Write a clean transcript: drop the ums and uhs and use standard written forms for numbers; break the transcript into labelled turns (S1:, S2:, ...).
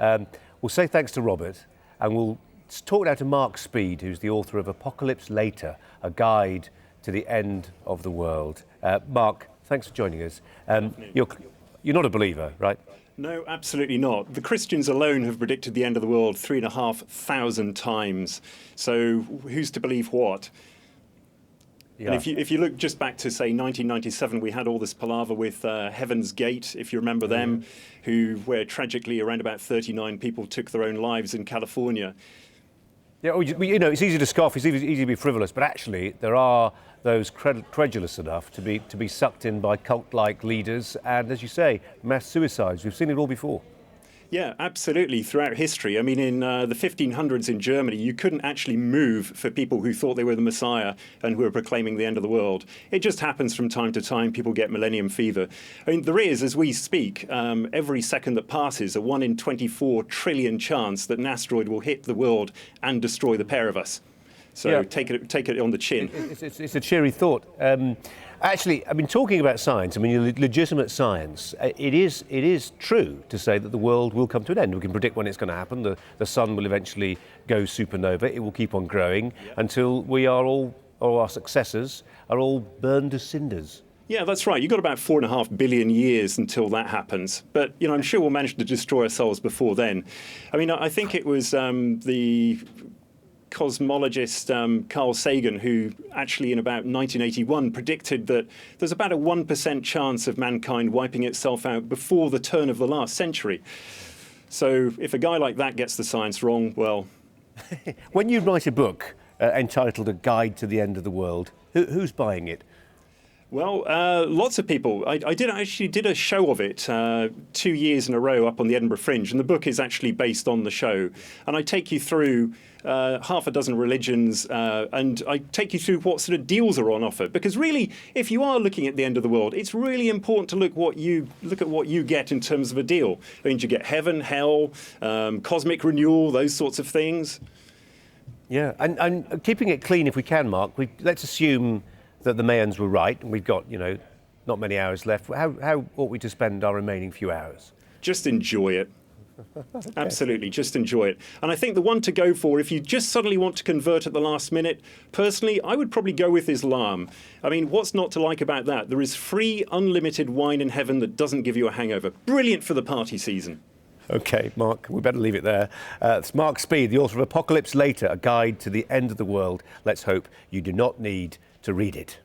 S1: We'll say thanks to Robert, and we'll talk now to Mark Speed, who's the author of Apocalypse Later, a guide to the end of the world. Mark, thanks for joining us. You're not a believer, right?
S2: No, absolutely not. The Christians alone have predicted the end of the world 3,500 times. So who's to believe what? Yeah. And if you look just back to, say, 1997, we had all this palaver with Heaven's Gate, if you remember them, where tragically around about 39 people took their own lives in California.
S1: Yeah, it's easy to scoff, it's easy to be frivolous, but actually there are those credulous enough to be sucked in by cult-like leaders and, as you say, mass suicides. We've seen it all before.
S2: Yeah, absolutely, throughout history. I mean, in the 1500s in Germany, you couldn't actually move for people who thought they were the Messiah and who were proclaiming the end of the world. It just happens from time to time. People get millennium fever. I mean, there is, as we speak, every second that passes, a 1 in 24 trillion chance that an asteroid will hit the world and destroy the pair of us. So yeah. Take it on the chin.
S1: It's a cheery thought. Actually, I mean, talking about science, I mean, legitimate science, it is true to say that the world will come to an end. We can predict when it's going to happen. The sun will eventually go supernova. It will keep on growing until we are all, or our successors, are all burned to cinders.
S2: Yeah, that's right. You've got about 4.5 billion years until that happens. But, I'm sure we'll manage to destroy ourselves before then. I mean, I think it was the cosmologist Carl Sagan, who actually in about 1981 predicted that there's about a 1% chance of mankind wiping itself out before the turn of the last century. So if a guy like that gets the science wrong, well...
S1: When you write a book entitled A Guide to the End of the World, who's buying it?
S2: Well, lots of people. I actually did a show of it 2 years in a row up on the Edinburgh Fringe, and the book is actually based on the show. And I take you through half a dozen religions, and I take you through what sort of deals are on offer. Because really, if you are looking at the end of the world, it's really important to look at what you get in terms of a deal. I mean, you get heaven, hell, cosmic renewal, those sorts of things.
S1: Yeah, and keeping it clean if we can, Mark. Let's assume that the Mayans were right, and we've got, not many hours left. How ought we to spend our remaining few hours?
S2: Just enjoy it. Okay. Absolutely, just enjoy it. And I think the one to go for, if you just suddenly want to convert at the last minute, personally, I would probably go with Islam. I mean, what's not to like about that? There is free, unlimited wine in heaven that doesn't give you a hangover. Brilliant for the party season.
S1: OK, Mark, we better leave it there. It's Mark Speed, the author of Apocalypse Later, a guide to the end of the world. Let's hope you do not need to read it.